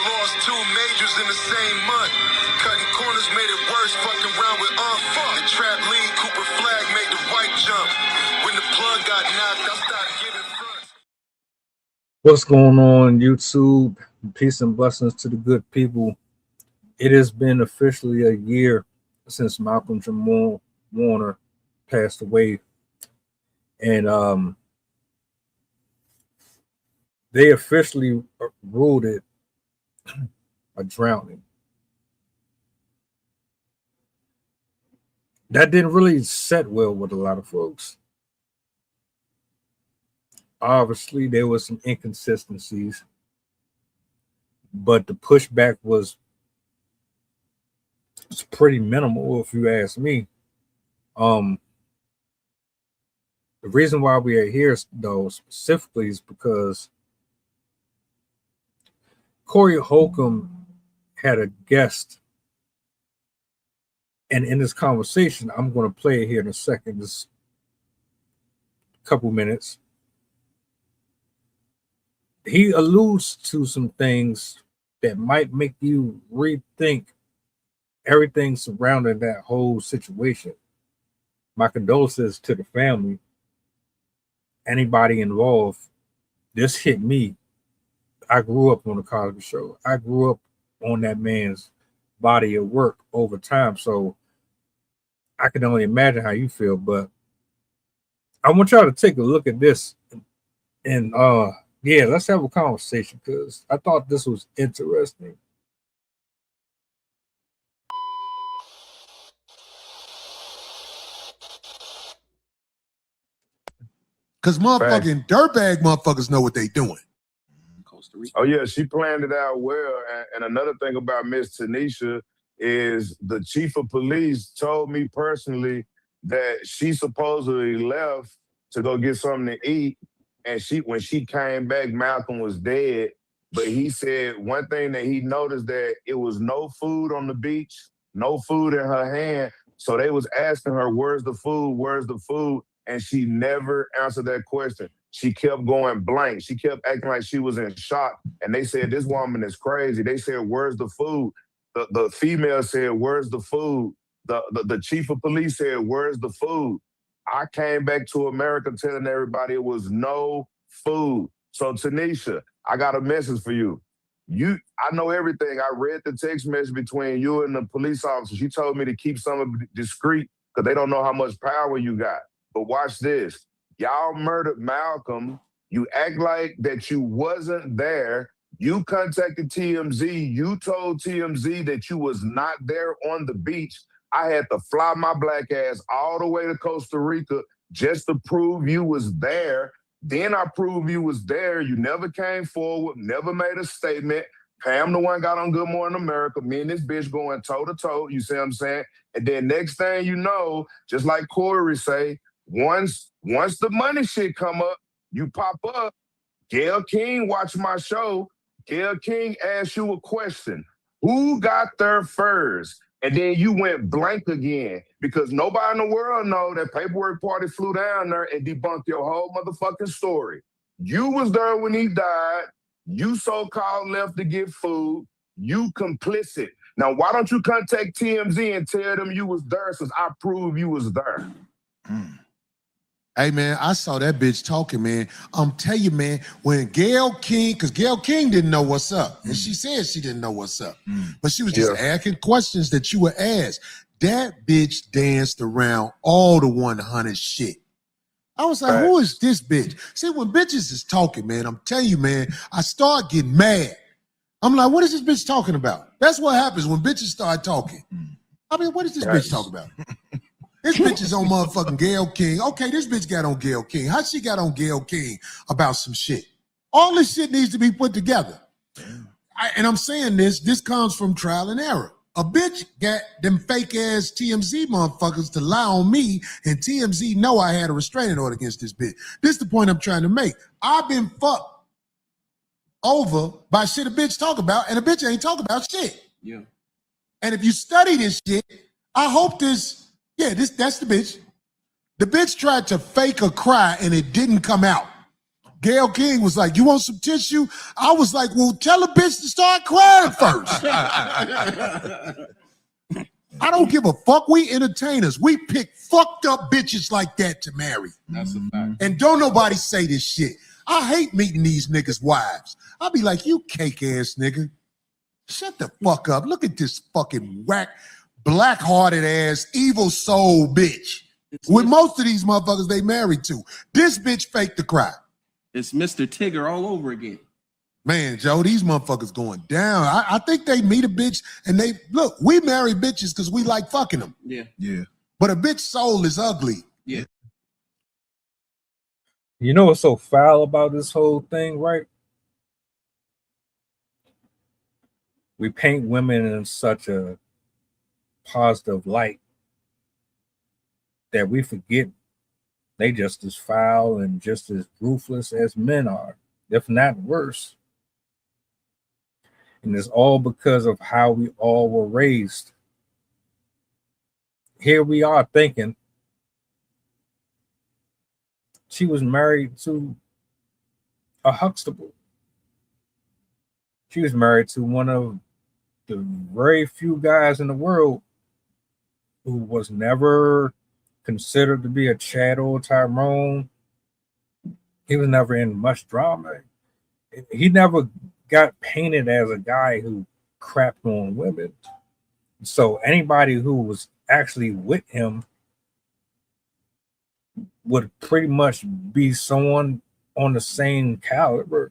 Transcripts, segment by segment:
lost 2 majors in the same month. Cutting corners made it worse, fucking around with fuck. The trap lead, Cooper flag made the white jump. When the plug got knocked, I started giving fronts. What's going on, YouTube? Peace and blessings to the good people. It has been officially a year since Malcom Jamal Warner passed away. And they officially ruled it a drowning. That didn't really set well with a lot of folks. Obviously, there was some inconsistencies, but the pushback was pretty minimal, if you ask me. The reason why we are here, though, specifically is because Corey Holcomb had a guest, and in this conversation, I'm going to play it here in a second, just a couple minutes. He alludes to some things that might make you rethink everything surrounding that whole situation. My condolences to the family, anybody involved. This hit me. I grew up on the Cosby Show. I grew up on that man's body of work over time, so I can only imagine how you feel. But I want y'all to take a look at this, and yeah, let's have a conversation because I thought this was interesting. Because motherfucking dirtbag motherfuckers know what they doing. Oh, yeah, she planned it out well. And another thing about Miss Tanisha is the chief of police told me personally that she supposedly left to go get something to eat. And when she came back, Malcolm was dead. But he said one thing that he noticed, that it was no food on the beach, no food in her hand. So they was asking her, where's the food? Where's the food? And she never answered that question. She kept going blank. She kept acting like she was in shock. And they said, this woman is crazy. They said, where's the food? The female said, where's the food? The chief of police said, where's the food? I came back to America telling everybody it was no food. So Tanisha, I got a message for you. I know everything. I read the text message between you and the police officer. She told me to keep some of it discreet because they don't know how much power you got. But watch this. Y'all murdered Malcolm. You act like that you wasn't there. You contacted TMZ. You told TMZ that you was not there on the beach. I had to fly my black ass all the way to Costa Rica just to prove you was there. Then I proved you was there. You never came forward, never made a statement. Pam the one got on Good Morning America. Me and this bitch going toe to toe. You see what I'm saying? And then next thing you know, just like Corey say, once the money shit come up, you pop up. Gayle King watched my show. Gayle King asked you a question. Who got there first? And then you went blank again because nobody in the world know that Paperwork Party flew down there and debunked your whole motherfucking story. You was there when he died. You so-called left to get food. You complicit. Now, why don't you contact TMZ and tell them you was there since I proved you was there? Hey, man, I saw that bitch talking, man. I'm telling you, man, when Gayle King, because Gayle King didn't know what's up, and she said she didn't know what's up, but she was just asking questions that you would ask. That bitch danced around all the 100 shit. I was like, who is this bitch? See, when bitches is talking, man, I'm telling you, man, I start getting mad. I'm like, what is this bitch talking about? That's what happens when bitches start talking. I mean, what is this bitch talking about? This bitch is on motherfucking Gayle King. Okay, this bitch got on Gayle King. How she got on Gayle King about some shit? All this shit needs to be put together. And I'm saying this comes from trial and error. A bitch got them fake ass TMZ motherfuckers to lie on me, and TMZ know I had a restraining order against this bitch. This is the point I'm trying to make. I've been fucked over by shit a bitch talk about, and a bitch ain't talk about shit. Yeah. And if you study this shit, I hope that's the bitch. The bitch tried to fake a cry and it didn't come out. Gayle King was like, "You want some tissue?" I was like, "Well, tell a bitch to start crying first." I don't give a fuck. We entertainers. We pick fucked up bitches like that to marry. That's a fact. And don't nobody say this shit. I hate meeting these niggas' wives. I'll be like, "You cake ass nigga. Shut the fuck up. Look at this fucking whack, black-hearted ass, evil soul bitch." With most of these motherfuckers they married to. This bitch faked the cry. It's Mr. Tigger all over again. Man, Joe, these motherfuckers going down. I think they meet a bitch and they, look, we marry bitches because we like fucking them. Yeah. Yeah. But a bitch soul is ugly. Yeah. You know what's so foul about this whole thing, right? We paint women in such a positive light that we forget they just as foul and just as ruthless as men are, if not worse. And it's all because of how we all were raised. Here we are thinking she was married to a Huxtable. She was married to one of the very few guys in the world who was never considered to be a Chad or Tyrone. He was never in much drama. He never got painted as a guy who crapped on women. So anybody who was actually with him would pretty much be someone on the same caliber,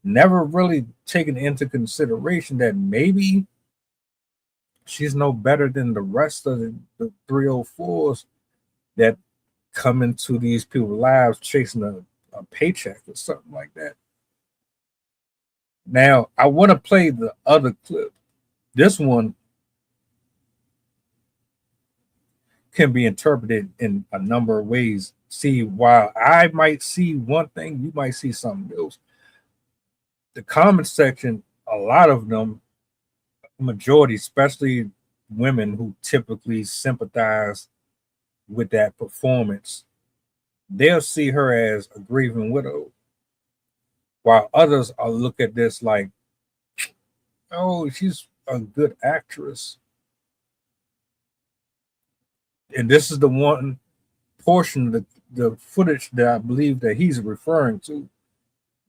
never really taken into consideration that maybe she's no better than the rest of the 304s that come into these people's lives chasing a paycheck or something like that. Now, I want to play the other clip. This one can be interpreted in a number of ways. See, while I might see one thing, you might see something else. The comment section, a lot of them, majority, especially women who typically sympathize with that performance, they'll see her as a grieving widow, while others will look at this like, oh, she's a good actress. And this is the one portion of the footage that I believe that he's referring to.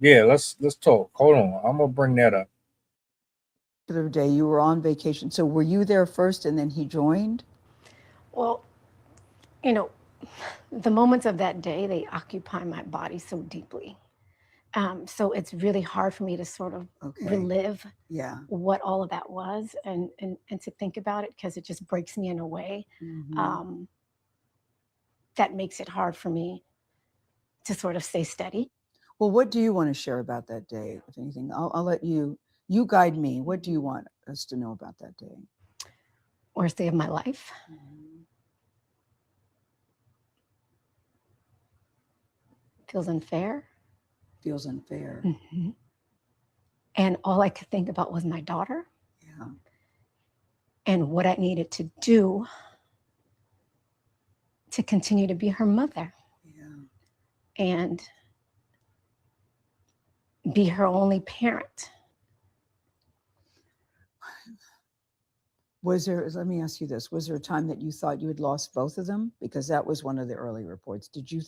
Yeah, let's talk. Hold on, I'm gonna bring that up. The other day you were on vacation, so were you there first and then he joined? Well, you know, the moments of that day, they occupy my body so deeply. So it's really hard for me to sort of relive what all of that was and to think about it, because it just breaks me in a way that makes it hard for me to sort of stay steady. Well, what do you want to share about that day, if anything? I'll let you guide me. What do you want us to know about that day? Worst day of my life. Feels unfair. Feels unfair. And all I could think about was my daughter. Yeah. And what I needed to do to continue to be her mother. Yeah. And be her only parent. Was there, let me ask you this, was there a time that you thought you had lost both of them? Because that was one of the early reports. Did you,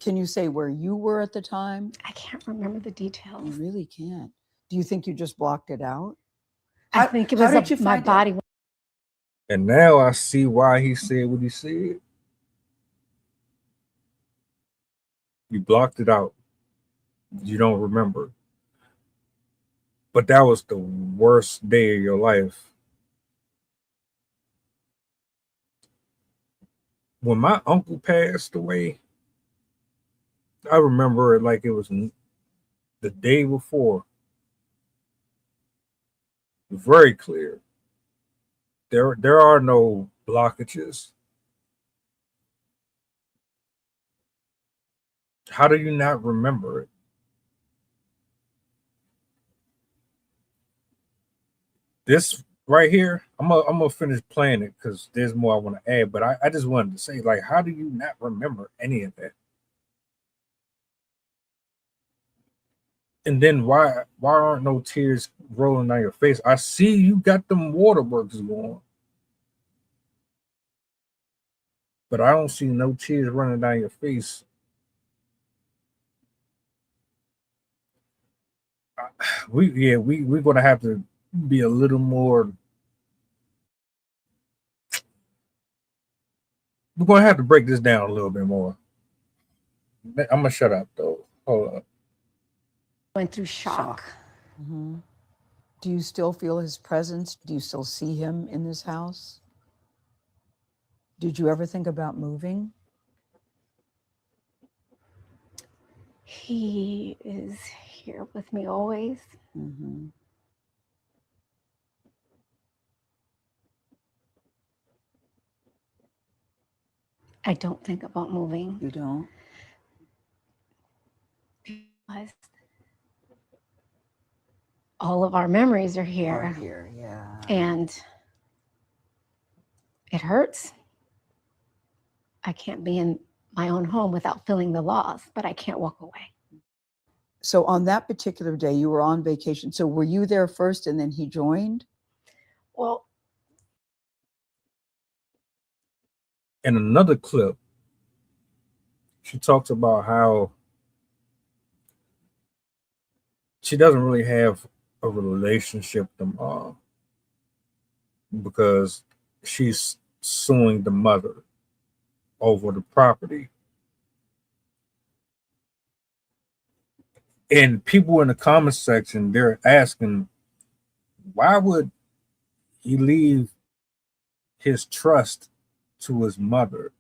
can you say where you were at the time? I can't remember the details. You really can't. Do you think you just blocked it out? I think it was my body. And now I see why he said what he said. You blocked it out. You don't remember. But that was the worst day of your life. When my uncle passed away, I remember it like it was the day before. Very clear. There are no blockages. How do you not remember it? This right here, I'm gonna finish playing it because there's more I want to add, but I just wanted to say, like, how do you not remember any of that? And then why aren't no tears rolling down your face? I see you got them waterworks going, but I don't see no tears running down your face. We're gonna have to be a little more. We're gonna have to break this down a little bit more. I'm gonna shut up though. Hold up. Went through shock. Mm-hmm. Do you still feel his presence? Do you still see him in this house? Did you ever think about moving? He is here with me always. Mm-hmm. I don't think about moving. You don't? Because all of our memories are here. Yeah. And it hurts. I can't be in my own home without feeling the loss, but I can't walk away. So on that particular day, you were on vacation. So were you there first and then he joined? Well, in another clip, she talks about how she doesn't really have a relationship with the mom because she's suing the mother over the property. And people in the comment section, they're asking, why would he leave his trust to his mother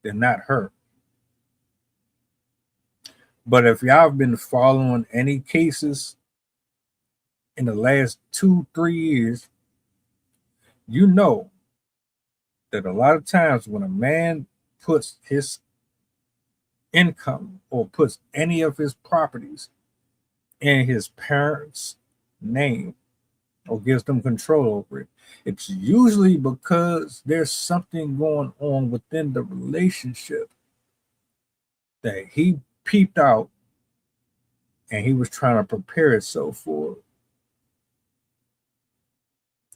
and not her? But if y'all have been following any cases in the last 2-3 years, you know that a lot of times when a man puts his income or puts any of his properties in his parents' name or gives them control over it, it's usually because there's something going on within the relationship that he peeped out and he was trying to prepare itself for.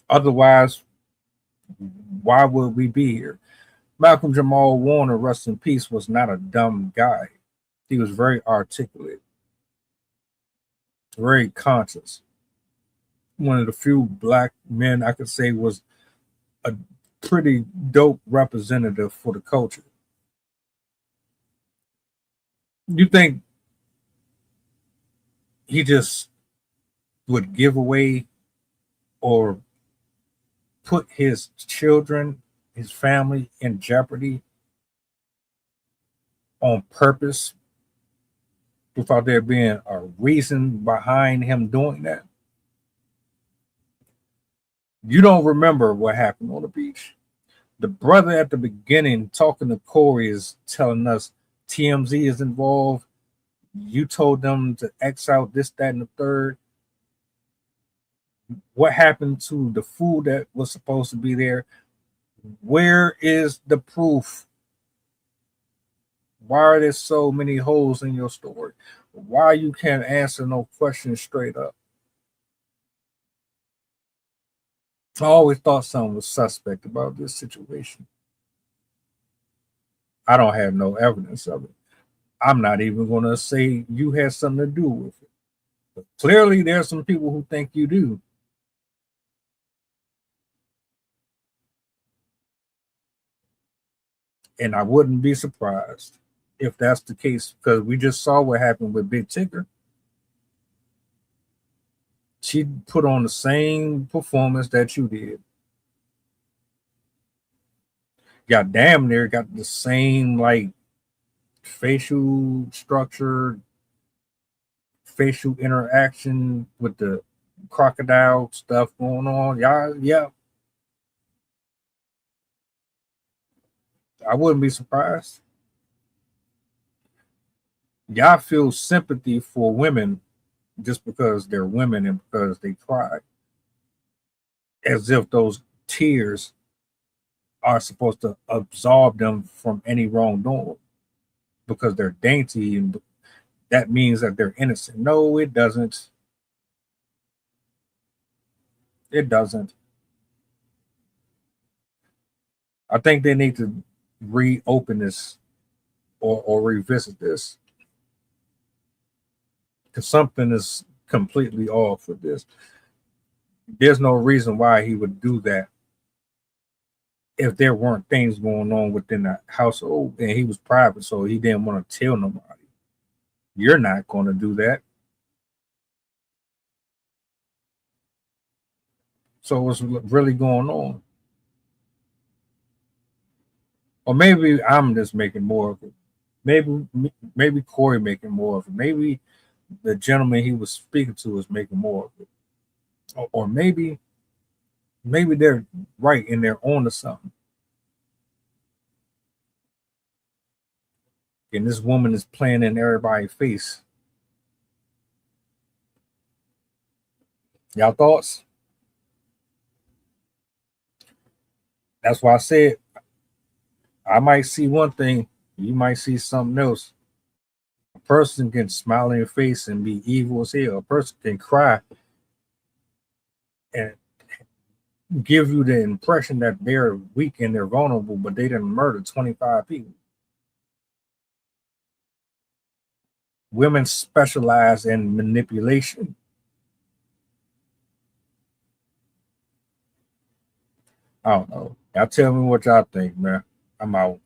Otherwise, why would we be here? Malcom Jamal Warner, rest in peace, was not a dumb guy. He was very articulate, very conscious. One of the few black men I could say was a pretty dope representative for the culture. You think he just would give away or put his children, his family in jeopardy on purpose without there being a reason behind him doing that? You don't remember what happened on the beach. The brother at the beginning talking to Corey is telling us TMZ is involved. You told them to X out this, that, and the third. What happened to the food that was supposed to be there? Where is the proof? Why are there so many holes in your story? Why you can't answer no questions straight up? I always thought something was suspect about this situation. I don't have no evidence of it. I'm not even going to say you had something to do with it. But clearly, there are some people who think you do. And I wouldn't be surprised if that's the case, because we just saw what happened with Big Tigger. She put on the same performance that you did. Got damn near got the same like facial structure, facial interaction with the crocodile stuff going on. Yeah. I wouldn't be surprised. Y'all feel sympathy for women just because they're women and because they cry, as if those tears are supposed to absolve them from any wrongdoing because they're dainty and that means that they're innocent. No, it doesn't. It doesn't. I think they need to reopen this or revisit this, because something is completely off with this. There's no reason why he would do that if there weren't things going on within the household, and he was private, so he didn't want to tell nobody. You're not going to do that. So what's really going on? Or maybe I'm just making more of it. Maybe Corey making more of it. Maybe the gentleman he was speaking to is making more of it. Or maybe they're right and they're on to something. And this woman is playing in everybody's face. Y'all thoughts? That's why I said I might see one thing, you might see something else. A person can smile in your face and be evil as hell. A person can cry and give you the impression that they're weak and they're vulnerable, but they didn't murder 25 people. Women specialize in manipulation. I don't know. Y'all tell me what y'all think, man. I'm out.